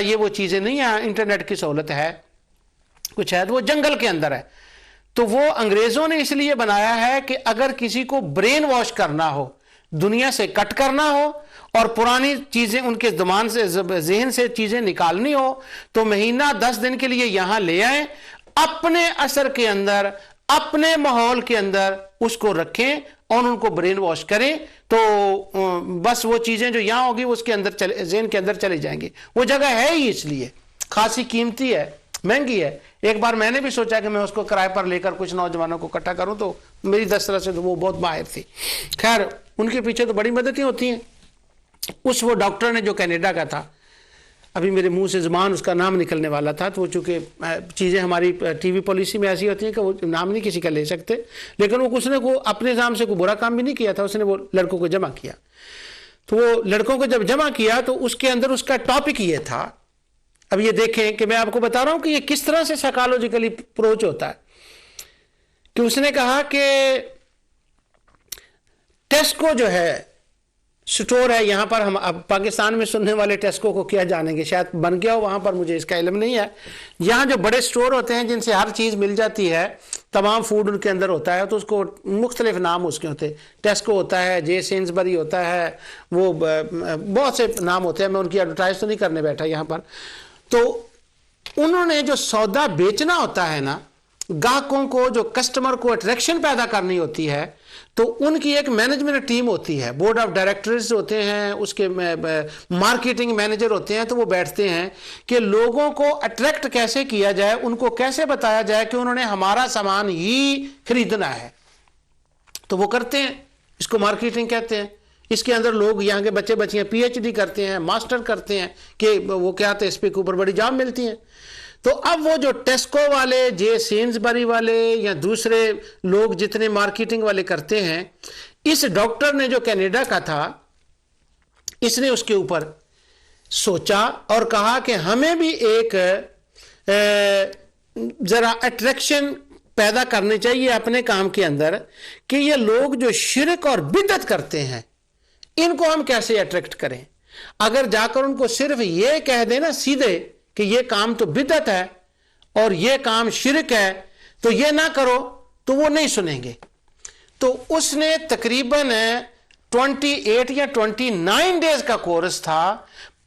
یہ وہ چیزیں نہیں ہیں، انٹرنیٹ کی سہولت ہے، کچھ ہے، وہ جنگل کے اندر ہے. تو وہ انگریزوں نے اس لیے بنایا ہے کہ اگر کسی کو برین واش کرنا ہو، دنیا سے کٹ کرنا ہو اور پرانی چیزیں ان کے دمان سے ذہن سے چیزیں نکالنی ہو تو مہینہ 10 دن کے لیے یہاں لے آئیں، اپنے اثر کے اندر، اپنے ماحول کے اندر اس کو رکھیں اور ان کو برین واش کریں، تو بس وہ چیزیں جو یہاں ہوگی اس کے اندر ذہن کے اندر چلے جائیں گے. وہ جگہ ہے ہی اس لیے خاصی قیمتی ہے، مہنگی ہے. ایک بار میں نے بھی سوچا کہ میں اس کو کرائے پر لے کر کچھ نوجوانوں کو اکٹھا کروں، تو میری 10 طرح سے تو وہ بہت ماہر تھی. خیر ان کے پیچھے تو بڑی مددیں ہوتی ہیں. اس وہ ڈاکٹر نے جو کینیڈا کا تھا، ابھی میرے منہ سے زبان اس کا نام نکلنے والا تھا، تو وہ چونکہ چیزیں ہماری ٹی وی پالیسی میں ایسی ہوتی ہیں کہ وہ نام نہیں کسی کا لے سکتے، لیکن وہ اس نے اپنے نام سے کوئی برا کام بھی نہیں کیا تھا، اس نے وہ لڑکوں کو جمع کیا. تو وہ لڑکوں کو جب جمع کیا تو اس کے اندر اس کا ٹاپک یہ تھا. اب یہ دیکھیں کہ میں آپ کو بتا رہا ہوں کہ یہ کس طرح سے سائیکالوجیکلی اپروچ ہوتا ہے. کہ اس نے کہا کہ ٹیسکو جو ہے سٹور ہے یہاں پر، ہم اب پاکستان میں سننے والے ٹیسکو کو کیا جانیں گے، شاید بن گیا ہو وہاں پر، مجھے اس کا علم نہیں ہے. یہاں جو بڑے سٹور ہوتے ہیں جن سے ہر چیز مل جاتی ہے، تمام فوڈ ان کے اندر ہوتا ہے، تو اس کو مختلف نام اس کے ہوتے ہیں. ٹیسکو ہوتا ہے، جے سینسبری ہوتا ہے، وہ بہت سے نام ہوتے ہیں. میں ان کی ایڈورٹائز تو نہیں کرنے بیٹھا یہاں پر. تو انہوں نے جو سودا بیچنا ہوتا ہے نا، گاہکوں کو، جو کسٹمر کو اٹریکشن پیدا کرنی ہوتی ہے، تو ان کی ایک مینجمنٹ ٹیم ہوتی ہے، بورڈ آف ڈائریکٹرز ہوتے ہیں، اس کے مارکیٹنگ مینیجر ہوتے ہیں. تو وہ بیٹھتے ہیں کہ لوگوں کو اٹریکٹ کیسے کیا جائے، ان کو کیسے بتایا جائے کہ انہوں نے ہمارا سامان ہی خریدنا ہے. تو وہ کرتے ہیں، اس کو مارکیٹنگ کہتے ہیں. اس کے اندر لوگ یہاں کے بچے بچیاں پی ایچ ڈی کرتے ہیں، ماسٹر کرتے ہیں کہ وہ کیا آتے ہیں، اس پہ اوپر بڑی جاب ملتی ہیں. تو اب وہ جو ٹیسکو والے، جے سینسبری والے یا دوسرے لوگ جتنے مارکیٹنگ والے کرتے ہیں، اس ڈاکٹر نے جو کینیڈا کا تھا، اس نے اس کے اوپر سوچا اور کہا کہ ہمیں بھی ایک ذرا اٹریکشن پیدا کرنی چاہیے اپنے کام کے اندر، کہ یہ لوگ جو شرک اور بدعت کرتے ہیں ان کو ہم کیسے اٹریکٹ کریں. اگر جا کر ان کو صرف یہ کہہ دیں نا سیدھے کہ یہ کام تو بدعت ہے اور یہ کام شرک ہے تو یہ نہ کرو، تو وہ نہیں سنیں گے. تو اس نے تقریباً 28 یا 29 ڈیز کا کورس تھا.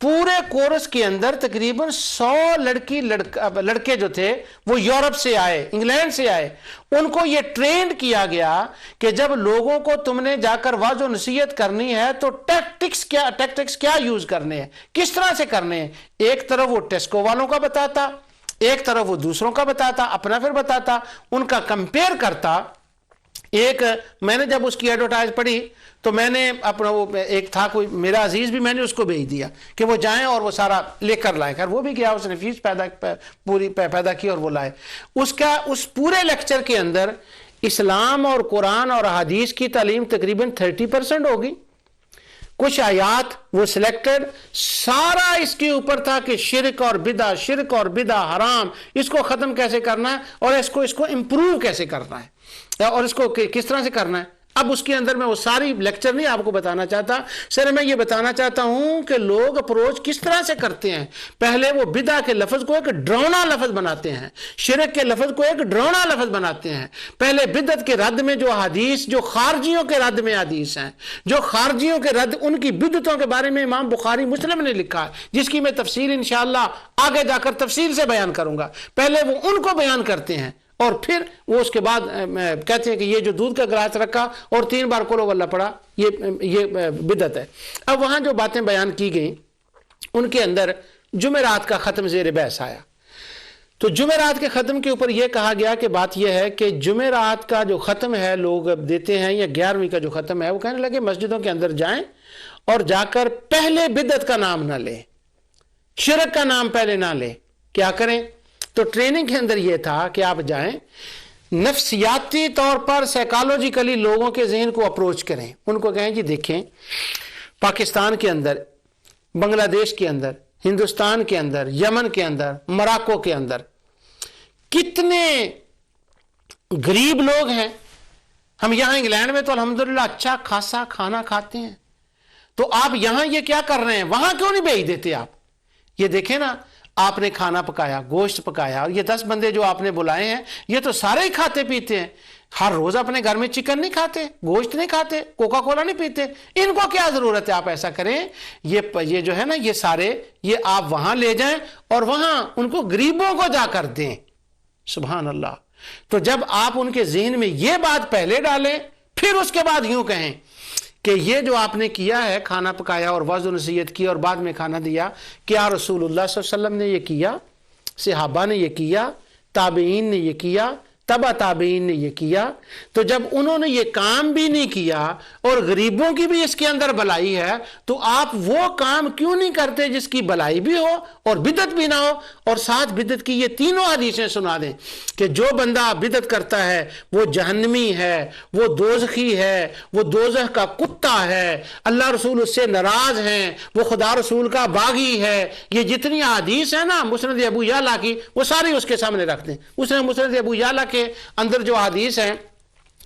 پورے کورس کے اندر تقریباً 100 لڑکے جو تھے وہ یورپ سے آئے، انگلینڈ سے آئے. ان کو یہ ٹرینڈ کیا گیا کہ جب لوگوں کو تم نے جا کر واضح و نصیحت کرنی ہے تو ٹیکٹکس کیا یوز کرنے ہیں، کس طرح سے کرنے ہیں. ایک طرف وہ ٹیسکو والوں کا بتاتا، ایک طرف وہ دوسروں کا بتاتا، اپنا پھر بتاتا، ان کا کمپیئر کرتا. میں نے جب اس کی ایڈورٹائز پڑھی تو میں نے اپنا وہ ایک تھا کوئی میرا عزیز بھی، میں نے اس کو بھیج دیا کہ وہ جائیں اور وہ سارا لے کر لائیں. وہ بھی گیا، اس نے فیس پوری پیدا کی اور وہ لائے. اس پورے لیکچر کے اندر اسلام اور قرآن اور احادیث کی تعلیم تقریباً 30% ہوگی. کچھ آیات وہ سلیکٹڈ، سارا اس کے اوپر تھا کہ شرک اور بدع حرام، اس کو ختم کیسے کرنا ہے اور اس کو امپروو کیسے کرنا ہے اور اس کو کس طرح سے کرنا ہے. اب اس کے اندر میں وہ ساری لیکچر نہیں آپ کو بتانا چاہتا، صرف میں یہ بتانا چاہتا ہوں کہ لوگ اپروچ کس طرح سے کرتے ہیں. پہلے وہ بدع کے لفظ کو ایک ڈراؤنا لفظ بناتے ہیں، شرک کے لفظ کو ایک ڈراؤنا لفظ بناتے ہیں. پہلے بدعت کے رد میں جو حدیث، جو خارجیوں کے رد میں حدیث ہیں، جو خارجیوں کے رد، ان کی بدعتوں کے بارے میں امام بخاری مسلم نے لکھا ہے، جس کی میں تفصیل انشاءاللہ آگے جا کر تفصیل سے بیان کروں گا. پہلے وہ ان کو بیان کرتے ہیں اور پھر وہ اس کے بعد کہتے ہیں کہ یہ جو دودھ کا گلاس رکھا اور 3 بار قل واللہ پڑھا، یہ بدعت ہے. اب وہاں جو باتیں بیان کی گئیں ان کے اندر جمعرات کا ختم زیر بحث آیا. تو جمعرات کے ختم کے اوپر یہ کہا گیا کہ بات یہ ہے کہ جمعرات کا جو ختم ہے لوگ دیتے ہیں، یا 11ویں کا جو ختم ہے، وہ کہنے لگے مسجدوں کے اندر جائیں اور جا کر پہلے بدعت کا نام نہ لیں، شرک کا نام پہلے نہ لیں. کیا کریں؟ تو ٹریننگ کے اندر یہ تھا کہ آپ جائیں، نفسیاتی طور پر سائیکالوجیکلی لوگوں کے ذہن کو اپروچ کریں. ان کو کہیں جی دیکھیں، پاکستان کے اندر، بنگلہ دیش کے اندر، ہندوستان کے اندر، یمن کے اندر، موراکو کے اندر کتنے غریب لوگ ہیں. ہم یہاں انگلینڈ میں تو الحمدللہ اچھا خاصا کھانا کھاتے ہیں، تو آپ یہاں یہ کیا کر رہے ہیں، وہاں کیوں نہیں بھیج دیتے آپ؟ یہ دیکھیں نا، آپ نے کھانا پکایا، گوشت پکایا، اور یہ 10 بندے جو آپ نے بلائے ہیں یہ تو سارے ہی کھاتے پیتے ہیں، ہر روز اپنے گھر میں چکن نہیں کھاتے، گوشت نہیں کھاتے، کوکا کولا نہیں پیتے، ان کو کیا ضرورت ہے؟ آپ ایسا کریں، یہ جو ہے نا یہ سارے، یہ آپ وہاں لے جائیں اور وہاں ان کو غریبوں کو جا کر دیں۔ سبحان اللہ۔ تو جب آپ ان کے ذہن میں یہ بات پہلے ڈالیں، پھر اس کے بعد یوں کہیں کہ یہ جو آپ نے کیا ہے، کھانا پکایا اور وعظ و نصیحت کی اور بعد میں کھانا دیا، کیا رسول اللہ صلی اللہ علیہ وسلم نے یہ کیا؟ صحابہ نے یہ کیا؟ تابعین نے یہ کیا؟ تبع تابعین نے یہ کیا؟ تو جب انہوں نے یہ کام بھی نہیں کیا اور غریبوں کی بھی اس کے اندر بھلائی ہے، تو آپ وہ کام کیوں نہیں کرتے جس کی بھلائی بھی ہو اور بدعت بھی نہ ہو؟ اور ساتھ بدعت کی یہ تینوں حدیثیں سنا دیں کہ جو بندہ بدعت کرتا ہے وہ جہنمی ہے، وہ دوزخی ہے، وہ دوزخ کا کتا ہے، اللہ رسول اس سے ناراض ہیں، وہ خدا رسول کا باغی ہے۔ یہ جتنی حدیث ہیں نا مسند ابو یعلا کی، وہ ساری اس کے سامنے رکھ دیں۔ اس نے مسند ابو یعلا کے اندر جو حدیث ہیں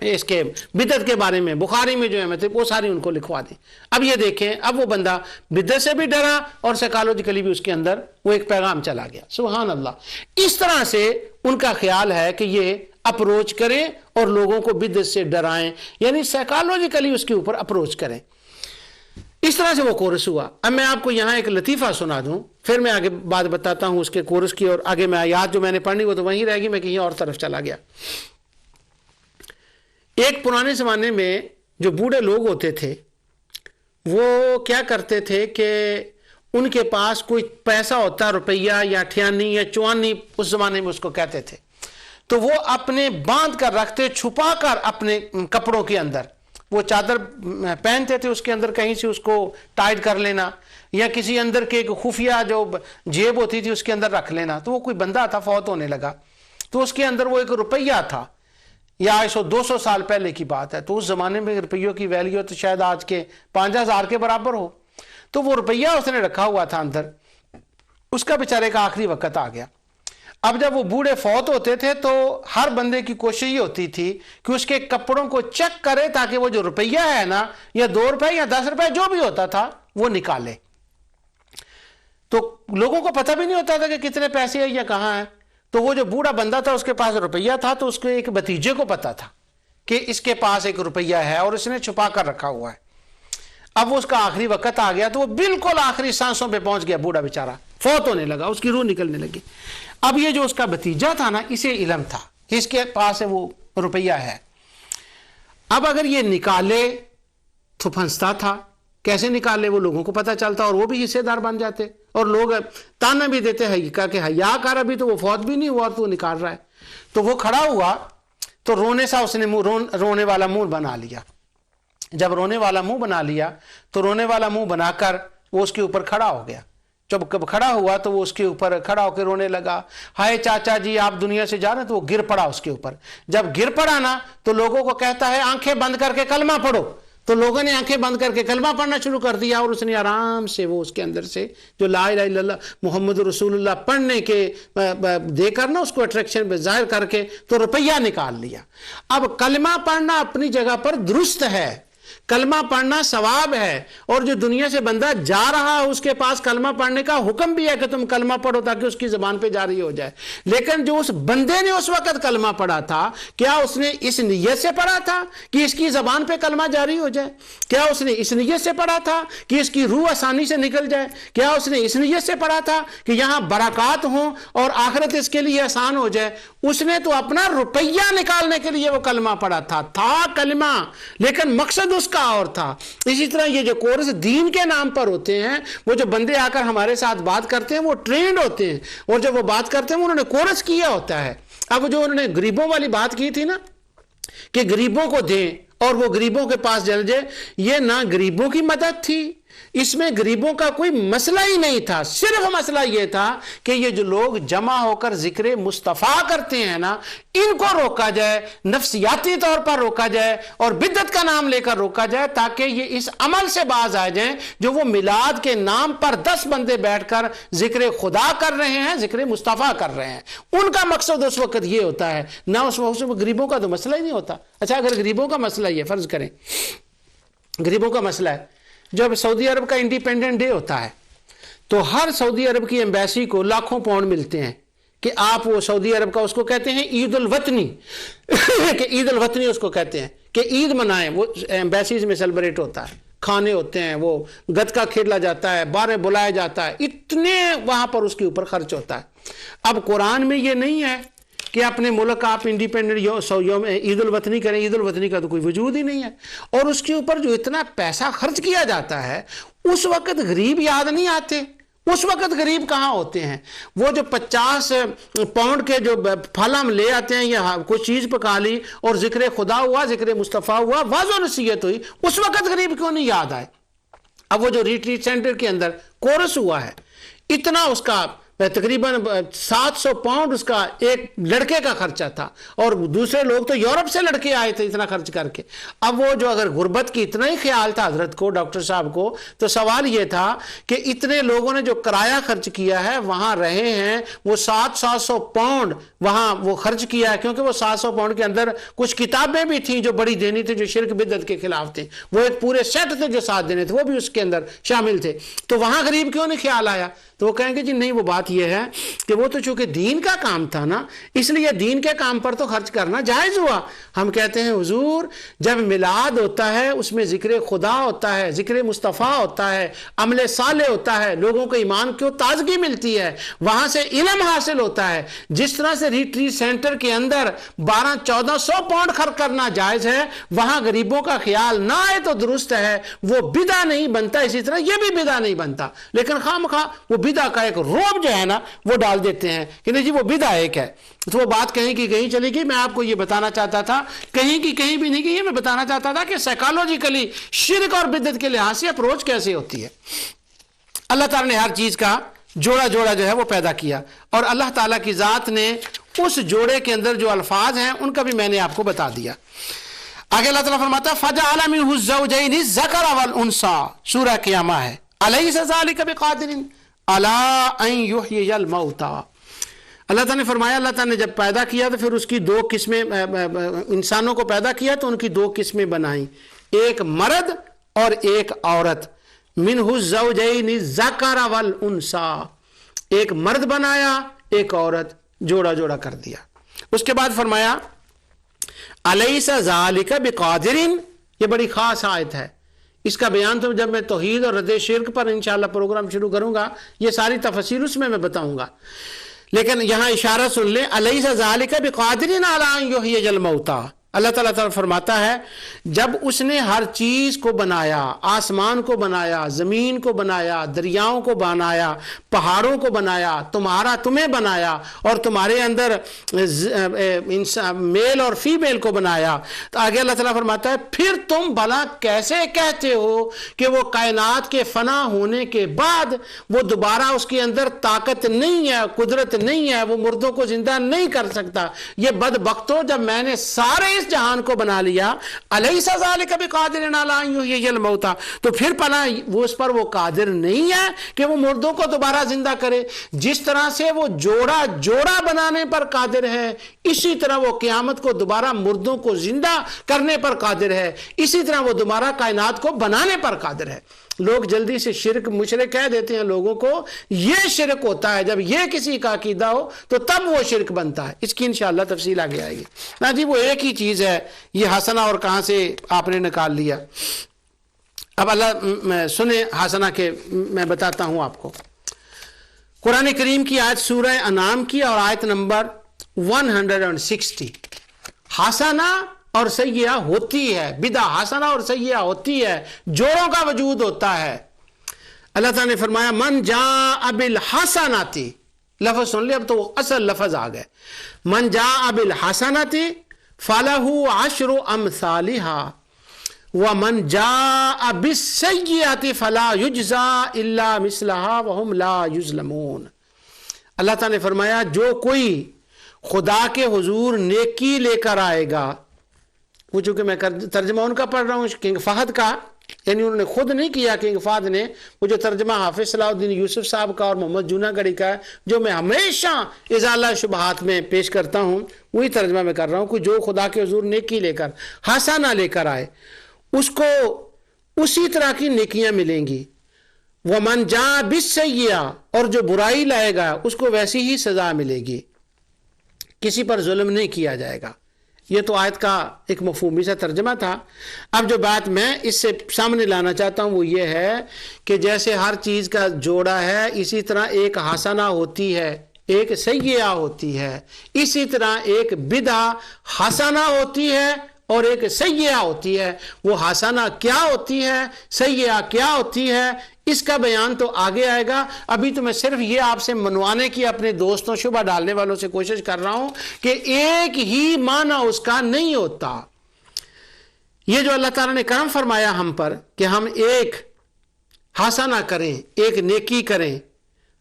اس کے بدعت کے بارے میں، بخاری میں جو ہے وہ ساری ان کو لکھوا دیں۔ اب یہ دیکھیں، اب وہ بندہ بدعت سے بھی ڈرا اور سائیکالوجیکلی بھی اس کے اندر وہ ایک پیغام چلا گیا۔ سبحان اللہ۔ اس طرح سے ان کا خیال ہے کہ یہ اپروچ کریں اور لوگوں کو بدعت سے ڈرائیں، یعنی سائیکالوجیکلی اس کے اوپر اپروچ کریں۔ اس طرح سے وہ کورس ہوا۔ اب میں آپ کو یہاں ایک لطیفہ سنا دوں، پھر میں آگے بات بتاتا ہوں اس کے کورس کی، اور آگے میں آیات جو میں نے پڑھنی وہ تو وہیں رہے گی، میں کہیں اور طرف چلا گیا۔ ایک پرانے زمانے میں جو بوڑھے لوگ ہوتے تھے وہ کیا کرتے تھے کہ ان کے پاس کوئی پیسہ ہوتا، روپیہ یا ٹھیانی یا چوانی اس زمانے میں اس کو کہتے تھے، تو وہ اپنے باندھ کر رکھتے، چھپا کر اپنے کپڑوں کے اندر، وہ چادر پہنتے تھے اس کے اندر کہیں سے اس کو ٹائٹ کر لینا، یا کسی اندر کے ایک خفیہ جو جیب ہوتی تھی اس کے اندر رکھ لینا۔ تو وہ کوئی بندہ تھا، فوت ہونے لگا، تو اس کے اندر وہ ایک روپیہ تھا، یا 100-200 سال پہلے کی بات ہے، تو اس زمانے میں روپیوں کی ویلیو تو شاید آج کے 5000 کے برابر ہو۔ تو وہ روپیہ اس نے رکھا ہوا تھا اندر، اس کا بیچارے کا آخری وقت آ گیا۔ اب جب وہ بوڑھے فوت ہوتے تھے تو ہر بندے کی کوشش یہ ہوتی تھی کہ اس کے کپڑوں کو چیک کرے تاکہ وہ جو روپیہ ہے نا، یا 2 روپے یا 10 روپے جو بھی ہوتا تھا وہ نکالے۔ تو لوگوں کو پتہ بھی نہیں ہوتا تھا کہ کتنے پیسے ہیں یا کہاں ہیں۔ تو وہ جو بوڑھا بندہ تھا اس کے پاس روپیہ تھا، تو اس کے ایک بھتیجے کو پتا تھا کہ اس کے پاس ایک روپیہ ہے اور اس نے چھپا کر رکھا ہوا ہے۔ اب وہ اس کا آخری وقت آ گیا تو وہ بالکل آخری سانسوں پہ پہنچ گیا، بوڑھا بیچارہ فوت ہونے لگا، اس کی روح نکلنے لگی۔ اب یہ جو اس کا بھتیجا تھا نا، اسے علم تھا اس کے پاس وہ روپیہ ہے۔ اب اگر یہ نکالے تو پھنستا تھا، کیسے نکالے وہ لوگوں کو پتہ چلتا اور وہ بھی حصے دار بن جاتے، اور لوگ تانا بھی دیتے ہیں کہ حیا کر، ابھی تو وہ فوت بھی نہیں ہوا تو وہ نکال رہا ہے۔ تو وہ کھڑا ہوا تو رونے سا اس نے رونے والا منہ بنا لیا۔ جب رونے والا منہ بنا لیا تو رونے والا منہ بنا کر وہ اس کے اوپر کھڑا ہو گیا۔ جب کھڑا ہوا تو وہ اس کے اوپر کھڑا ہو کے رونے لگا، ہائے چاچا جی آپ دنیا سے جا رہے ہیں، تو وہ گر پڑا اس کے اوپر۔ جب گر پڑا نا تو لوگوں کو کہتا ہے آنکھیں بند کر کے کلمہ پڑھو، تو لوگوں نے آنکھیں بند کر کے کلمہ پڑھنا شروع کر دیا، اور اس نے آرام سے وہ اس کے اندر سے جو لا الہ الا اللہ محمد رسول اللہ پڑھنے کے دے کر نا اس کو اٹریکشن ظاہر کر کے تو روپیہ نکال لیا۔ اب کلمہ پڑھنا اپنی جگہ پر درست ہے، کلمہ پڑھنا ثواب ہے، اور جو دنیا سے بندہ جا رہا ہے اس کے پاس کلمہ پڑھنے کا حکم بھی ہے کہ تم کلمہ پڑھو تاکہ اس کی زبان پہ جاری ہو جائے۔ لیکن جو اس بندے نے اس وقت کلمہ پڑھا تھا، کیا اس نے اس نیت سے پڑھا تھا کہ اس کی زبان پہ کلمہ جاری ہو جائے؟ کیا اس نے اس نیت سے پڑھا تھا کہ اس کی روح آسانی سے نکل جائے؟ کیا اس نے اس نیت سے پڑھا تھا کہ یہاں برکات ہوں اور آخرت اس کے لیے آسان ہو جائے؟ اس نے تو اپنا روپیہ نکالنے کے لیے وہ کلمہ پڑھا تھا کلمہ، لیکن مقصد اس کا اور تھا۔ اسی طرح یہ جو کورس دین کے نام پر ہوتے ہیں، وہ جو بندے آ کر ہمارے ساتھ بات کرتے ہیں وہ ٹرینڈ ہوتے ہیں، اور جب وہ بات کرتے ہیں انہوں نے کورس کیا ہوتا ہے۔ اب جو انہوں نے غریبوں والی بات کی تھی نا کہ غریبوں کو دیں اور وہ غریبوں کے پاس جل جائے، یہ نہ غریبوں کی مدد تھی، اس میں غریبوں کا کوئی مسئلہ ہی نہیں تھا، صرف مسئلہ یہ تھا کہ یہ جو لوگ جمع ہو کر ذکر مصطفیٰ کرتے ہیں نا، ان کو روکا جائے، نفسیاتی طور پر روکا جائے اور بدعت کا نام لے کر روکا جائے، تاکہ یہ اس عمل سے باز آ جائیں جو وہ میلاد کے نام پر 10 بندے بیٹھ کر ذکر خدا کر رہے ہیں، ذکر مصطفیٰ کر رہے ہیں۔ ان کا مقصد اس وقت یہ ہوتا ہے، نہ اس وقت غریبوں کا تو مسئلہ ہی نہیں ہوتا۔ اچھا اگر غریبوں کا مسئلہ یہ فرض کریں، غریبوں کا مسئلہ ہے، جب سعودی عرب کا انڈیپینڈنٹ ڈے ہوتا ہے تو ہر سعودی عرب کی ایمبیسی کو لاکھوں پاؤنڈ ملتے ہیں کہ آپ وہ سعودی عرب کا اس کو کہتے ہیں عید الوطنی کہ عید الوطنی اس کو کہتے ہیں کہ عید منائیں. وہ ایمبیسیز میں سیلیبریٹ ہوتا ہے, کھانے ہوتے ہیں, وہ گتکا کھیلا جاتا ہے, بارے بلایا جاتا ہے, اتنے وہاں پر اس کے اوپر خرچ ہوتا ہے. اب قرآن میں یہ نہیں ہے کہ اپنے ملک آپ انڈیپینڈنٹ یوم عید الوطنی کریں. عید الوطنی کا تو کوئی وجود ہی نہیں ہے. اور اس کے اوپر جو اتنا پیسہ خرچ کیا جاتا ہے اس وقت غریب یاد نہیں آتے. اس وقت غریب کہاں ہوتے ہیں؟ وہ جو 50 پاؤنڈ کے جو پھل ہم لے آتے ہیں یا کوئی چیز پکا لی اور ذکر خدا ہوا, ذکر مصطفیٰ ہوا, واعظ و نصیحت ہوئی, اس وقت غریب کیوں نہیں یاد آئے؟ اب وہ جو ریٹریٹ سینٹر کے اندر کورس ہوا ہے, اتنا اس کا تقریباً 700 پاؤنڈ اس کا ایک لڑکے کا خرچہ تھا, اور دوسرے لوگ تو یورپ سے لڑکے آئے تھے اتنا خرچ کر کے. اب وہ جو اگر غربت کی اتنا ہی خیال تھا حضرت کو, ڈاکٹر صاحب کو, تو سوال یہ تھا کہ اتنے لوگوں نے جو کرایہ خرچ کیا ہے وہاں رہے ہیں, وہ 700 پاؤنڈ وہاں وہ خرچ کیا ہے, کیونکہ وہ 700 پاؤنڈ کے اندر کچھ کتابیں بھی تھیں جو بڑی دینی تھی, جو شرک بدعت کے خلاف تھے, وہ ایک پورے سیٹ تھے جو ساتھ دینے تھے, وہ بھی اس کے اندر شامل تھے. تو وہاں غریب کیوں نہیں خیال آیا؟ تو وہ کہیں گے جی نہیں, وہ بات یہ ہے کہ وہ تو چونکہ دین کا کام تھا نا, اس لیے دین کے کام پر تو خرچ کرنا جائز ہوا. ہم کہتے ہیں حضور جب میلاد ہوتا ہے اس میں ذکر خدا ہوتا ہے, ذکر مصطفیٰ ہوتا ہے, عمل صالح ہوتا ہے, لوگوں کو ایمان کی تازگی ملتی ہے, وہاں سے علم حاصل ہوتا ہے. جس طرح سے ریٹریٹ سینٹر کے اندر 1200-1400 پاؤنڈ خرچ کرنا جائز ہے, وہاں غریبوں کا خیال نہ آئے تو درست ہے, وہ بدعہ نہیں بنتا. اسی طرح یہ بھی بدعہ نہیں بنتا, لیکن خواہ وہ بدعہ کا ایک روب جو ہے نا وہ ڈال دیتے ہیں کہ نہیں جی وہ بدعہ ایک ہے. تو وہ بات کہیں کی کہیں چلی گئی. میں آپ کو یہ بتانا چاہتا تھا, کہیں کی کہیں بھی نہیں گئی, میں بتانا چاہتا تھا کہ سائیکالوجیکلی شرک اور بدعت کے لحاظ سے اپروچ کیسے ہوتی ہے. اللہ تعالیٰ نے ہر چیز کا جوڑا جو ہے وہ پیدا کیا, اور اللہ تعالیٰ کی ذات نے اس جوڑے کے اندر جو الفاظ ہیں ان کا بھی میں نے آپ کو بتا دیا. آگے اللہ تعالیٰ فرماتا ہے فَجَعَلَ مِنْهُ الزَّوْجَيْنِ الذَّكَرَ وَالْأُنْثَى, سورہ قیامہ ہے. أَلَيْسَ ذَلِكَ بِقَادِرٍ عَلَىٰ أَن يُحْيِيَ الْمَوْتَىٰ. اللہ تعالیٰ نے فرمایا, اللہ تعالیٰ نے جب پیدا کیا تو پھر اس کی 2 قسمیں, انسانوں کو پیدا کیا تو ان کی 2 قسمیں بنائیں, ایک مرد اور ایک عورت. منہ الزوجین الذکر والانثیٰ, ایک مرد بنایا ایک عورت, جوڑا کر دیا. اس کے بعد فرمایا الیس ذالک بقادر, یہ بڑی خاص آیت ہے. اس کا بیان تو جب میں توحید اور رد شرک پر انشاءاللہ پروگرام شروع کروں گا, یہ ساری تفصیل اس میں بتاؤں گا, لیکن یہاں اشارہ سن لیں. الیس ذالک بقادر علی ان یحیی الموتیٰ. اللہ تعالیٰ فرماتا ہے جب اس نے ہر چیز کو بنایا, آسمان کو بنایا, زمین کو بنایا, دریاؤں کو بنایا, پہاڑوں کو بنایا, تمہیں بنایا, اور تمہارے اندر میل اور فیمیل کو بنایا, تو آگے اللہ تعالیٰ فرماتا ہے پھر تم بھلا کیسے کہتے ہو کہ وہ کائنات کے فنا ہونے کے بعد وہ دوبارہ اس کے اندر طاقت نہیں ہے, قدرت نہیں ہے, وہ مردوں کو زندہ نہیں کر سکتا. یہ بدبختو, جب میں نے سارے اس جہان کو بنا لیا, الیس ذالک بقادر علی ان یحیی الموتیٰ, تو پھر پنا وہ اس پر وہ قادر نہیں ہے کہ وہ مردوں کو دوبارہ زندہ کرے. جس طرح سے وہ جوڑا بنانے پر قادر ہے, اسی طرح وہ قیامت کو دوبارہ مردوں کو زندہ کرنے پر قادر ہے, اسی طرح وہ دوبارہ کائنات کو بنانے پر قادر ہے. لوگ جلدی سے شرک مشرک کہہ دیتے ہیں لوگوں کو, یہ شرک ہوتا ہے جب یہ کسی کا عقیدہ ہو تو تب وہ شرک بنتا ہے. اس کی انشاءاللہ تفصیل آگے آئے گی. نا جی وہ ایک ہی چیز ہے, یہ حسنہ اور کہاں سے آپ نے نکال لیا. اب اللہ سنیں حسنہ کے, میں بتاتا ہوں آپ کو. قرآن کریم کی آیت سورہ انعام کی اور آیت نمبر 160. حسنہ اور سیئہ ہوتی ہے, بدعہ حسنہ اور سیئہ ہوتی ہے, جوڑوں کا وجود ہوتا ہے. اللہ تعالیٰ نے فرمایا من جاء بالحسنۃ, لفظ سن لے, اب تو وہ اصل لفظ آ گئے. من جاء بالحسنۃ فلہ عشر امثالها ومن جاء بالسیئۃ فلا یجزی الا مثلها وهم لا یظلمون. اللہ تعالیٰ نے فرمایا جو کوئی خدا کے حضور نیکی لے کر آئے گا, وہ چونکہ میں ترجمہ ان کا پڑھ رہا ہوں کنگ فہد کا, یعنی انہوں نے خود نہیں کیا کنگ فہد نے, وہ جو ترجمہ حافظ صلاح الدین یوسف صاحب کا اور محمد جوناگڑھی کا ہے, جو میں ہمیشہ ازالہ شبہات میں پیش کرتا ہوں, وہی ترجمہ میں کر رہا ہوں کہ جو خدا کے حضور نیکی لے کر, حسنہ لے کر آئے, اس کو اسی طرح کی نیکیاں ملیں گی. وَمَنْ جَاءَ بِالسَّيِّئَةِ اور جو برائی لائے گا اس کو ویسی ہی سزا ملے گی، کسی پر ظلم نہیں کیا جائے گا۔ یہ تو آیت کا ایک مفہومی سا ترجمہ تھا۔ اب جو بات میں اس سے سامنے لانا چاہتا ہوں وہ یہ ہے کہ جیسے ہر چیز کا جوڑا ہے، اسی طرح ایک حسنہ ہوتی ہے، ایک سیئہ ہوتی ہے، اسی طرح ایک بدعہ حسنہ ہوتی ہے اور ایک سیئہ ہوتی ہے۔ وہ حسنہ کیا ہوتی ہے، سیئہ کیا ہوتی ہے، اس کا بیان تو آگے آئے گا۔ ابھی تو میں صرف یہ آپ سے منوانے کی اپنے دوستوں شبہ ڈالنے والوں سے کوشش کر رہا ہوں کہ ایک ہی معنی اس کا نہیں ہوتا۔ یہ جو اللہ تعالیٰ نے کرم فرمایا ہم پر کہ ہم ایک حسنہ کریں، ایک نیکی کریں،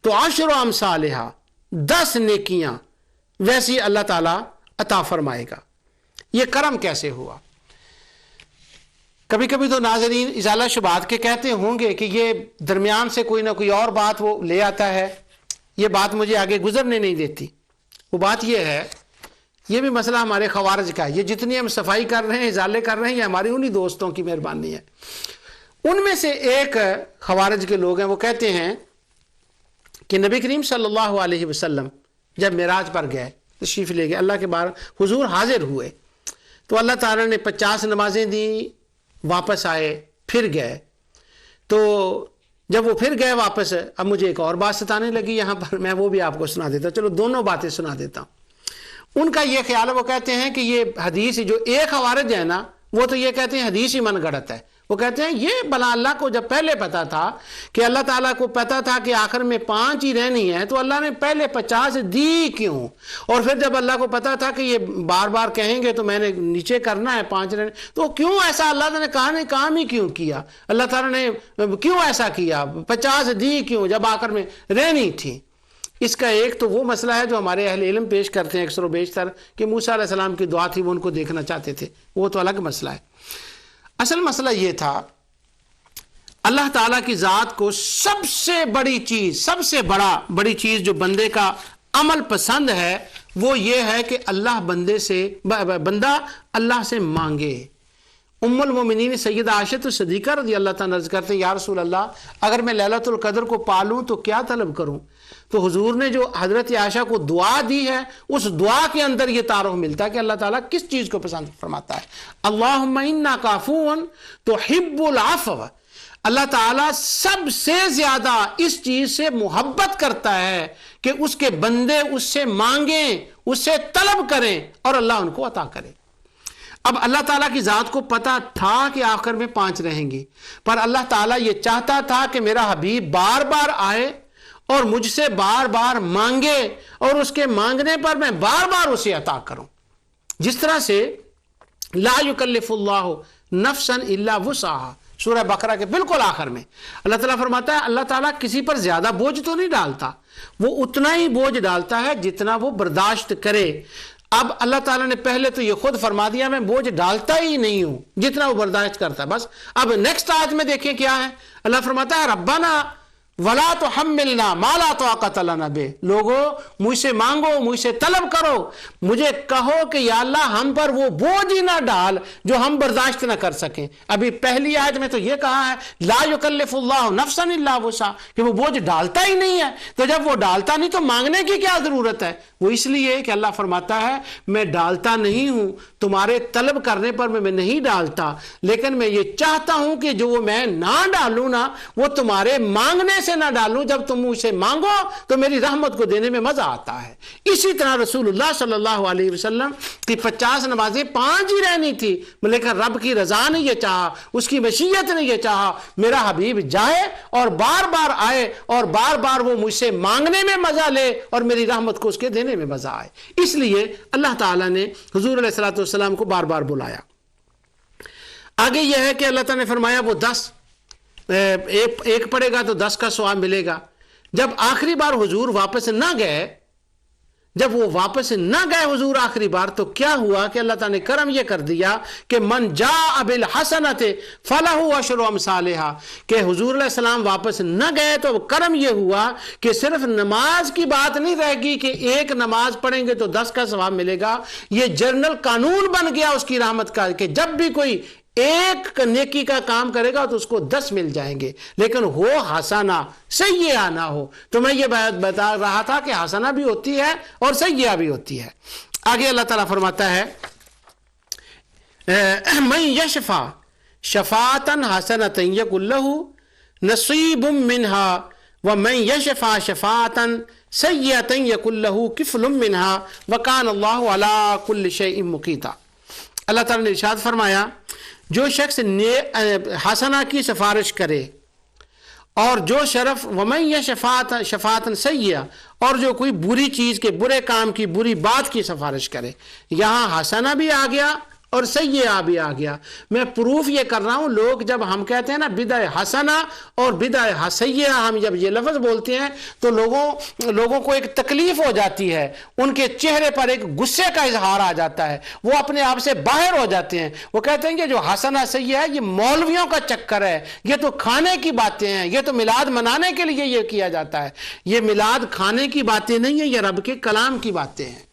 تو عشر امثالہا 10 نیکیاں ویسی اللہ تعالیٰ عطا فرمائے گا۔ یہ کرم کیسے ہوا؟ کبھی کبھی تو ناظرین ازالہ شبہات کے کہتے ہوں گے کہ یہ درمیان سے کوئی نہ کوئی اور بات وہ لے آتا ہے، یہ بات مجھے آگے گزرنے نہیں دیتی۔ وہ بات یہ ہے، یہ بھی مسئلہ ہمارے خوارج کا ہے۔ یہ جتنی ہم صفائی کر رہے ہیں، ازالے کر رہے ہیں، یہ ہماری انہی دوستوں کی مہربانی ہے۔ ان میں سے ایک خوارج کے لوگ ہیں، وہ کہتے ہیں کہ نبی کریم صلی اللہ علیہ وسلم جب معراج پر گئے، تشریف لے گئے، اللہ کے بار حضور حاضر ہوئے، تو اللہ تعالیٰ نے 50 نمازیں دیں، واپس آئے، پھر گئے۔ تو جب وہ پھر گئے واپس، اب مجھے ایک اور بات ستانے لگی یہاں پر، میں وہ بھی آپ کو سنا دیتا ہوں۔ چلو دونوں باتیں سنا دیتا ہوں۔ ان کا یہ خیال ہے، وہ کہتے ہیں کہ یہ حدیث جو ایک خوارج ہے نا، وہ تو یہ کہتے ہیں حدیث ہی من گڑت ہے۔ وہ کہتے ہیں یہ بلا اللہ کو جب پہلے پتا تھا کہ اللہ تعالیٰ کو پتا تھا کہ آخر میں 5 ہی رہنی ہے، تو اللہ نے پہلے 50 دی کیوں؟ اور پھر جب اللہ کو پتا تھا کہ یہ بار بار کہیں گے تو میں نے نیچے کرنا ہے 5 رہنے، تو کیوں ایسا اللہ نے کہا نہیں، کام ہی کیوں کیا؟ اللہ تعالیٰ نے کیوں ایسا کیا؟ 50 دی کیوں جب آخر میں رہنی تھی؟ اس کا ایک تو وہ مسئلہ ہے جو ہمارے اہل علم پیش کرتے ہیں اکثر و بیشتر، کہ موسیٰ علیہ السلام کی دعا تھی، وہ ان کو دیکھنا چاہتے تھے، وہ تو الگ مسئلہ ہے۔ اصل مسئلہ یہ تھا، اللہ تعالیٰ کی ذات کو سب سے بڑی چیز، سب سے بڑی چیز جو بندے کا عمل پسند ہے، وہ یہ ہے کہ اللہ بندہ اللہ سے مانگے۔ ام المومنین سیدہ عائشہ صدیقہ رضی اللہ تعالیٰ عرض کرتے ہیں، یا رسول اللہ، اگر میں لیلۃ القدر کو پالوں تو کیا طلب کروں؟ تو حضور نے جو حضرت عائشہ کو دعا دی ہے، اس دعا کے اندر یہ تعارف ملتا ہے کہ اللہ تعالیٰ کس چیز کو پسند فرماتا ہے۔ اللہم انک عفو تحب العفو، اللہ تعالیٰ سب سے زیادہ اس چیز سے محبت کرتا ہے کہ اس کے بندے اس سے مانگیں، اس سے طلب کریں اور اللہ ان کو عطا کرے۔ اب اللہ تعالیٰ کی ذات کو پتا تھا کہ آخر میں 5 رہیں گی، پر اللہ تعالیٰ یہ چاہتا تھا کہ میرا حبیب بار بار آئے اور مجھ سے بار بار مانگے، اور اس کے مانگنے پر میں بار بار اسے عطا کروں۔ جس طرح سے لا یکلف اللہ نفسا الا وسعہا، سورہ بقرہ کے بالکل آخر میں اللہ تعالیٰ فرماتا ہے اللہ تعالیٰ کسی پر زیادہ بوجھ تو نہیں ڈالتا، وہ اتنا ہی بوجھ ڈالتا ہے جتنا وہ برداشت کرے۔ اب اللہ تعالیٰ نے پہلے تو یہ خود فرما دیا میں بوجھ ڈالتا ہی نہیں ہوں جتنا وہ برداشت کرتا ہے، بس۔ اب نیکسٹ آیت میں دیکھیں کیا ہے، اللہ فرماتا ہے ربنا ولا تحملنا ما لا طاقت لنا به، لوگو مجھ سے مانگو، مجھ سے طلب کرو، مجھے کہو کہ یا اللہ ہم پر وہ بوجھ ہی نہ ڈال جو ہم برداشت نہ کر سکیں۔ ابھی پہلی آیت میں تو یہ کہا ہے لا یکلف اللہ نفسا الا وسعہا، کہ وہ بوجھ ڈالتا ہی نہیں ہے، تو جب وہ ڈالتا نہیں تو مانگنے کی کیا ضرورت ہے؟ وہ اس لیے کہ اللہ فرماتا ہے میں ڈالتا نہیں ہوں، تمہارے طلب کرنے پر میں نہیں ڈالتا، لیکن میں یہ چاہتا ہوں کہ جو میں نہ ڈالوں نا، وہ تمہارے مانگنے سے نہ ڈالوں، جب تم مجھ سے مانگو تو میری رحمت کو دینے میں مزہ آتا ہے۔ اسی طرح رسول اللہ صلی اللہ علیہ وسلم کی 50 نمازیں 5 ہی رہنی تھی، لیکن رب کی رضا نے یہ چاہا، اس کی مشیت نے یہ چاہا میرا حبیب جائے اور بار بار آئے اور بار بار وہ مجھ سے مانگنے میں مزہ لے اور میری رحمت کو اس کے دینے میں مزہ آئے۔ اس لیے اللہ تعالیٰ نے حضور علیہ الصلوۃ والسلام کو بار بار بلایا۔ آگے یہ ہے کہ اللہ تعالیٰ نے فرمایا وہ 10 ایک پڑے گا تو 10 کا ثواب ملے گا۔ جب آخری بار حضور واپس نہ گئے، جب وہ واپس نہ گئے حضور آخری بار، تو کیا ہوا کہ اللہ تعالیٰ نے کرم یہ کر دیا کہ من جاء بالحسنۃ فلہ عشر امثالہا، کہ حضور علیہ السلام واپس نہ گئے تو کرم یہ ہوا کہ صرف نماز کی بات نہیں رہ گئی کہ ایک نماز پڑھیں گے تو 10 کا ثواب ملے گا، یہ جنرل قانون بن گیا اس کی رحمت کا کہ جب بھی کوئی ایک نیکی کا کام کرے گا تو اس کو 10 مل جائیں گے، لیکن ہو حسنہ، سیئہ نہ ہو۔ تو میں یہ بات بتا رہا تھا کہ حسنہ بھی ہوتی ہے اور سیئہ بھی ہوتی ہے۔ آگے اللہ تعالیٰ فرماتا ہے من یشفع شفاعۃ حسنۃ یکن لہ نصیب منہا ومن یشفع شفاعۃ سیئۃ یکن لہ کفل منہا وکان اللہ علی کل شیء مقیتا۔ اللہ تعالیٰ نے ارشاد فرمایا جو شخص حسنہ کی سفارش کرے اور جو شرف ومن شفاعۃ سیئہ، اور جو کوئی بری چیز کے، برے کام کی، بری بات کی سفارش کرے، یہاں حسنہ بھی آ گیا اور سیئہ بھی آ گیا۔ میں پروف یہ کر رہا ہوں، لوگ جب ہم کہتے ہیں نا بدع حسنہ اور بدع سیئہ، ہم جب یہ لفظ بولتے ہیں تو لوگوں کو ایک تکلیف ہو جاتی ہے، ان کے چہرے پر ایک غصے کا اظہار آ جاتا ہے، وہ اپنے آپ سے باہر ہو جاتے ہیں، وہ کہتے ہیں کہ جو حسنہ سیئہ ہے یہ مولویوں کا چکر ہے، یہ تو کھانے کی باتیں ہیں، یہ تو میلاد منانے کے لیے یہ کیا جاتا ہے۔ یہ میلاد کھانے کی باتیں نہیں ہیں، یہ رب کے کلام کی باتیں ہیں۔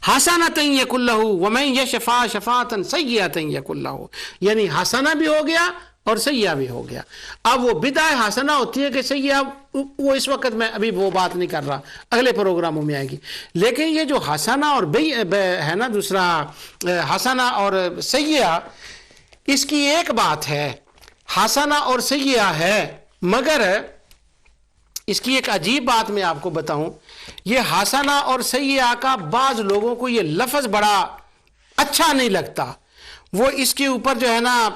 حسنۃ یکن لہ ومن یشفع شفاعۃ سیئۃ یکن لہ، یعنی حسنہ بھی ہو گیا اور سیئہ بھی ہو گیا۔ اب وہ بدع حسنہ ہوتی ہے کہ سیئہ، وہ اس وقت میں ابھی وہ بات نہیں کر رہا، اگلے پروگراموں میں آئے گی۔ لیکن یہ جو حسنہ اور ہے نا دوسرا حسنہ اور سیئہ، اس کی ایک بات ہے، حسنہ اور سیئہ ہے، مگر اس کی ایک عجیب بات میں آپ کو بتاؤں، یہ حسنہ اور سیئہ کا بعض لوگوں کو یہ لفظ بڑا اچھا نہیں لگتا، وہ اس کے اوپر جو ہے نا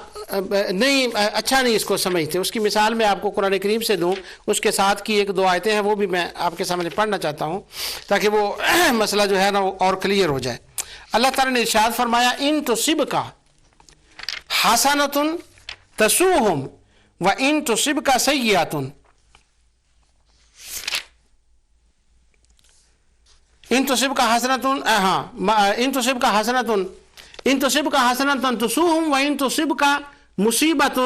نہیں اچھا نہیں اس کو سمجھتے۔ اس کی مثال میں آپ کو قرآن کریم سے دوں، اس کے ساتھ کی 1-2 آیتیں ہیں، وہ بھی میں آپ کے سامنے پڑھنا چاہتا ہوں تاکہ وہ مسئلہ جو ہے نا وہ اور کلیئر ہو جائے۔ اللہ تعالیٰ نے ارشاد فرمایا ان تصبک حسنۃ تسؤہم وان تصبک سیئۃ، ان تصبک حسنۃ تسؤہم وان تصبک مصیبۃ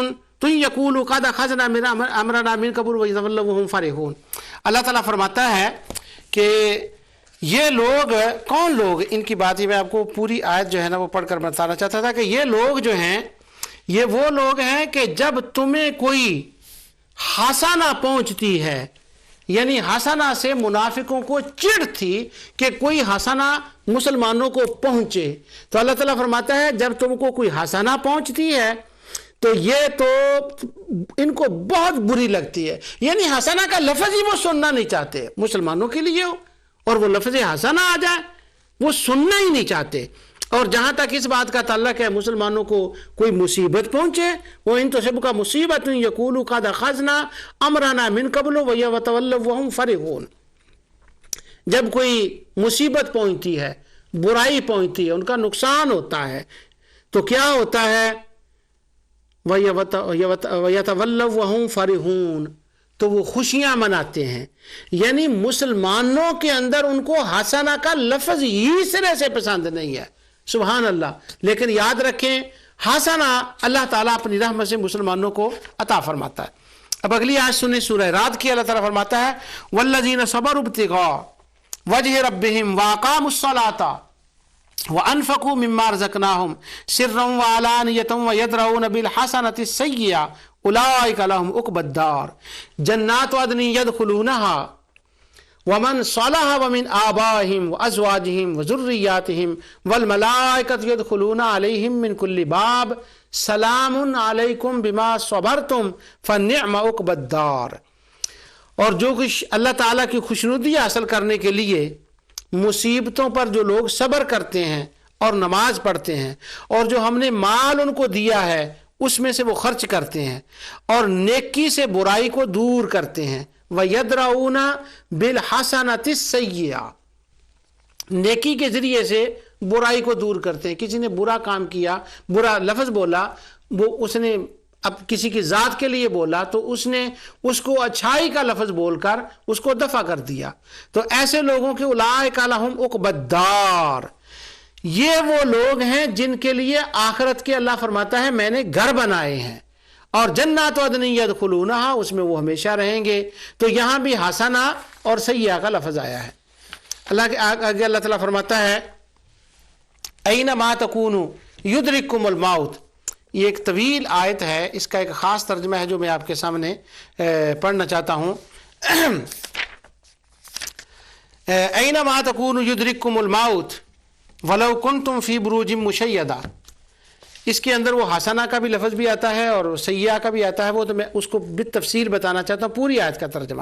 یقولوا قد اخذنا من امرنا من قبل ویتولوا وهم فرحون۔ اللہ تعالیٰ فرماتا ہے کہ یہ لوگ کون لوگ، ان کی بات ہی میں آپ کو پوری آیت جو ہے نا وہ پڑھ کر بتانا چاہتا تھا کہ یہ لوگ جو ہیں یہ وہ لوگ ہیں کہ جب تمہیں کوئی حسنہ پہنچتی ہے، یعنی حسنہ سے منافقوں کو چڑ تھی کہ کوئی حسنہ مسلمانوں کو پہنچے، تو اللہ تعالیٰ فرماتا ہے جب تم کو کوئی حسنہ پہنچتی ہے تو یہ تو ان کو بہت بری لگتی ہے، یعنی حسنہ کا لفظ ہی وہ سننا نہیں چاہتے، مسلمانوں کے لیے ہو اور وہ لفظ حسنہ آ جائے وہ سننا ہی نہیں چاہتے۔ اور جہاں تک اس بات کا تعلق ہے مسلمانوں کو کوئی مصیبت پہنچے، وہ ان تصبک مصیبت یقولوا قد اخذنا امرنا من قبل ویتولوا وهم فرحون، جب کوئی مصیبت پہنچتی ہے، برائی پہنچتی ہے، ان کا نقصان ہوتا ہے، تو کیا ہوتا ہے ویتولوا وهم فرحون، تو وہ خوشیاں مناتے ہیں، یعنی مسلمانوں کے اندر ان کو حسنہ کا لفظ ہی سرے سے پسند نہیں ہے، سبحان اللہ۔ لیکن یاد رکھیں حسنہ اللہ تعالیٰ اپنی رحمت سے مسلمانوں کو عطا فرماتا ہے۔ اب اگلی آیت سنیں، سورہ رعد کی، اللہ تعالیٰ فرماتا ہے والذین صبروا ابتغاء وجہ ربہم واقاموا الصلاۃ وانفقوا مما رزقناہم سرا وعلانیۃ ویدرؤون بالحسنۃ السیئۃ اولئک لہم عقبی الدار جنات عدن یدخلونہا ومن صلح ومن آبائهم وازواجهم وذرياتهم والملائکۃ یدخلون علیہم من کل باب سلام علیکم بما صبرتم فنعم عقبی الدار۔ اور جو کچھ اللہ تعالیٰ کی خوشنودی حاصل کرنے کے لیے مصیبتوں پر جو لوگ صبر کرتے ہیں اور نماز پڑھتے ہیں، اور جو ہم نے مال ان کو دیا ہے اس میں سے وہ خرچ کرتے ہیں اور نیکی سے برائی کو دور کرتے ہیں، وَيَدْرَؤُونَ بِالْحَسَنَةِ السَّيِّئَةِ، نیکی کے ذریعے سے برائی کو دور کرتے ہیں۔ کسی نے برا کام کیا، برا لفظ بولا، وہ اس نے اب کسی کی ذات کے لیے بولا تو اس نے اس کو اچھائی کا لفظ بول کر اس کو دفع کر دیا، تو ایسے لوگوں کے اولئک لہم عقبی الدار، یہ وہ لوگ ہیں جن کے لیے آخرت کے اللہ فرماتا ہے میں نے گھر بنائے ہیں، اور جنات عدن یدخلونہا، اس میں وہ ہمیشہ رہیں گے۔ تو یہاں بھی حسنہ اور سیئہ کا لفظ آیا ہے۔ اللہ کے آگے اللہ تعالیٰ فرماتا ہے اینما تکونوا یدرککم الموت یہ ایک طویل آیت ہے، اس کا ایک خاص ترجمہ ہے جو میں آپ کے سامنے پڑھنا چاہتا ہوں۔ اینما تکونوا یدرککم الموت ولو کنتم فی بروج مشیدہ، اس کے اندر وہ حسنہ کا بھی لفظ بھی آتا ہے اور سیئہ کا بھی آتا ہے، وہ تو میں اس کو بالتفصیل بتانا چاہتا ہوں، پوری آیت کا ترجمہ۔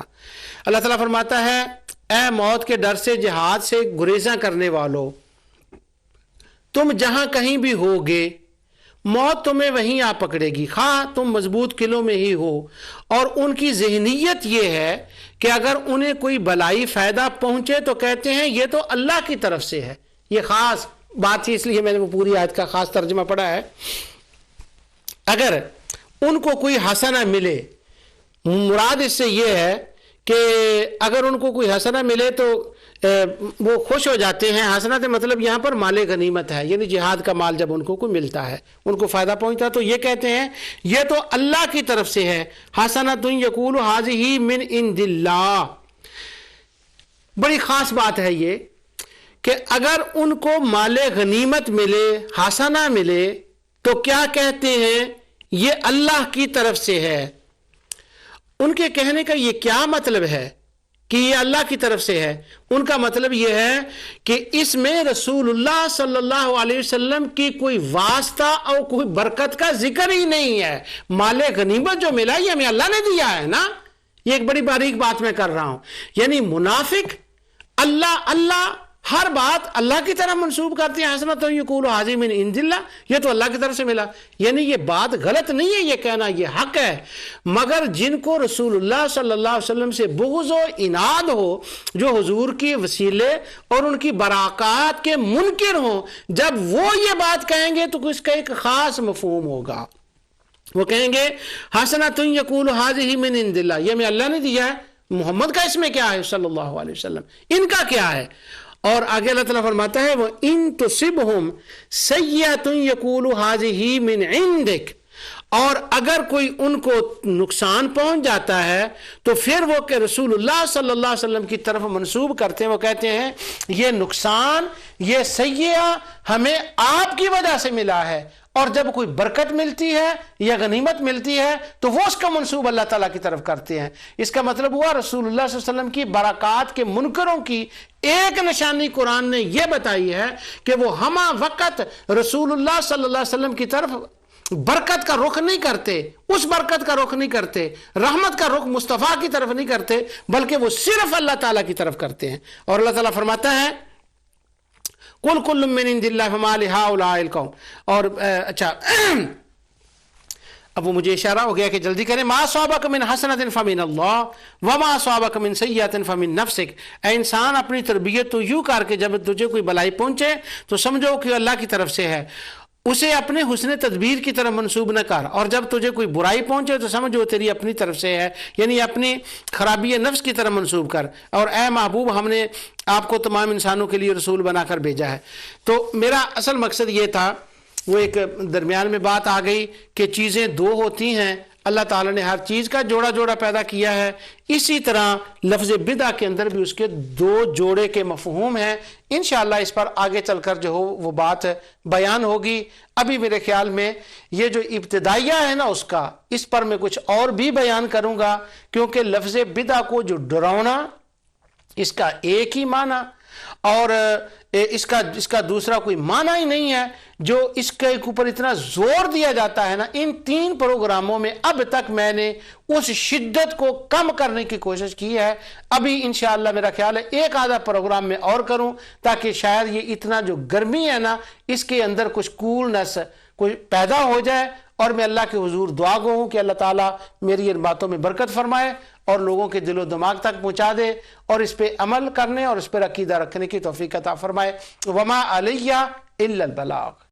اللہ تعالیٰ فرماتا ہے اے موت کے ڈر سے جہاد سے گریزاں کرنے والو، تم جہاں کہیں بھی ہوگے موت تمہیں وہیں آ پکڑے گی، خواہ تم مضبوط قلعوں میں ہی ہو۔ اور ان کی ذہنیت یہ ہے کہ اگر انہیں کوئی بلائی فائدہ پہنچے تو کہتے ہیں یہ تو اللہ کی طرف سے ہے۔ یہ خاص بات تھی، اس لیے میں نے وہ پوری آیت کا خاص ترجمہ پڑھا ہے۔ اگر ان کو کوئی حسنہ ملے، مراد اس سے یہ ہے کہ اگر ان کو کوئی حسنہ ملے تو وہ خوش ہو جاتے ہیں۔ حسنہ سے مطلب یہاں پر مال غنیمت ہے، یعنی جہاد کا مال جب ان کو کوئی ملتا ہے، ان کو فائدہ پہنچتا ہے تو یہ کہتے ہیں یہ تو اللہ کی طرف سے ہے۔ حسنۃ یقول ھذہ من عند اللہ، بڑی خاص بات ہے یہ کہ اگر ان کو مال غنیمت ملے، حسنہ ملے تو کیا کہتے ہیں یہ اللہ کی طرف سے ہے۔ ان کے کہنے کا یہ کیا مطلب ہے کہ یہ اللہ کی طرف سے ہے؟ ان کا مطلب یہ ہے کہ اس میں رسول اللہ صلی اللہ علیہ وسلم کی کوئی واسطہ اور کوئی برکت کا ذکر ہی نہیں ہے۔ مال غنیمت جو ملا یہ ہمیں اللہ نے دیا ہے نا، یہ ایک بڑی باریک بات میں کر رہا ہوں۔ یعنی منافق اللہ ہر بات اللہ کی طرف منسوب کرتے ہیں، حسنۃ یقول ھذہ من عند اللہ، یہ تو اللہ کی طرف سے ملا۔ یعنی یہ بات غلط نہیں ہے، یہ کہنا یہ حق ہے، مگر جن کو رسول اللہ صلی اللہ علیہ وسلم سے بغض و عناد ہو، جو حضور کی وسیلے اور ان کی برکات کے منکر ہوں، جب وہ یہ بات کہیں گے تو اس کا ایک خاص مفہوم ہوگا۔ وہ کہیں گے حسنۃ یقول ھذہ من عند اللہ، یہ ہمیں اللہ نے دیا ہے۔ محمد کا اس میں کیا ہے صلی اللہ علیہ وسلم، ان کا کیا ہے؟ اور آگے اللہ تعالیٰ فرماتا ہے وَإِن تُصِبْهُمْ سَيِّئَةٌ يَقُولُ هَذِهِ مِنْ عِنْدِكَ، اور اگر کوئی ان کو نقصان پہنچ جاتا ہے تو پھر وہ کہ رسول اللہ صلی اللہ علیہ وسلم کی طرف منسوب کرتے ہیں، وہ کہتے ہیں یہ نقصان، یہ سیئہ ہمیں آپ کی وجہ سے ملا ہے۔ اور جب کوئی برکت ملتی ہے یا غنیمت ملتی ہے تو وہ اس کا منسوب اللہ تعالیٰ کی طرف کرتے ہیں۔ اس کا مطلب ہوا رسول اللہ صلی اللہ علیہ وسلم کی برکات کے منکروں کی ایک نشانی قرآن نے یہ بتائی ہے کہ وہ ہمہ وقت رسول اللہ صلی اللہ علیہ وسلم کی طرف برکت کا رخ نہیں کرتے، اس برکت کا رخ نہیں کرتے، رحمت کا رخ مصطفیٰ کی طرف نہیں کرتے، بلکہ وہ صرف اللہ تعالیٰ کی طرف کرتے ہیں۔ اور اللہ تعالیٰ فرماتا ہے قل کل من عند اللہ فما لہؤلاء القوم، اور اچھا اب وہ مجھے اشارہ ہو گیا کہ جلدی کریں، ما اصابک من حسنۃ فمن اللہ وما اصابک من سیئۃ فمن نفسک، اے انسان اپنی تربیت تو یوں کر کے جب تجھے کوئی بلائی پہنچے تو سمجھو کہ اللہ کی طرف سے ہے، اسے اپنے حسن تدبیر کی طرف منسوب نہ کر، اور جب تجھے کوئی برائی پہنچے تو سمجھو تیری اپنی طرف سے ہے، یعنی اپنی خرابی نفس کی طرف منسوب کر۔ اور اے محبوب ہم نے آپ کو تمام انسانوں کے لیے رسول بنا کر بھیجا ہے۔ تو میرا اصل مقصد یہ تھا، وہ ایک درمیان میں بات آ گئی کہ چیزیں دو ہوتی ہیں، اللہ تعالیٰ نے ہر چیز کا جوڑا جوڑا پیدا کیا ہے، اسی طرح لفظ بدعہ کے اندر بھی اس کے دو جوڑے کے مفہوم ہیں۔ انشاءاللہ اس پر آگے چل کر جو ہو وہ بات بیان ہوگی۔ ابھی میرے خیال میں یہ جو ابتدائیہ ہے نا اس کا، اس پر میں کچھ اور بھی بیان کروں گا، کیونکہ لفظ بدعہ کو جو ڈراؤنا، اس کا ایک ہی معنی اور اس کا دوسرا کوئی معنی ہی نہیں ہے، جو اس کے اوپر اتنا زور دیا جاتا ہے نا، ان 3 پروگراموں میں اب تک میں نے اس شدت کو کم کرنے کی کوشش کی ہے۔ ابھی انشاءاللہ میرا خیال ہے ایک آدھا پروگرام میں اور کروں، تاکہ شاید یہ اتنا جو گرمی ہے نا اس کے اندر کچھ کولنس کوئی پیدا ہو جائے، اور میں اللہ کے حضور دعا گو ہوں کہ اللہ تعالیٰ میری ان باتوں میں برکت فرمائے اور لوگوں کے دل و دماغ تک پہنچا دے، اور اس پہ عمل کرنے اور اس پہ عقیدہ رکھنے کی توفیق عطا فرمائے۔ وما علیہ الا البلاغ۔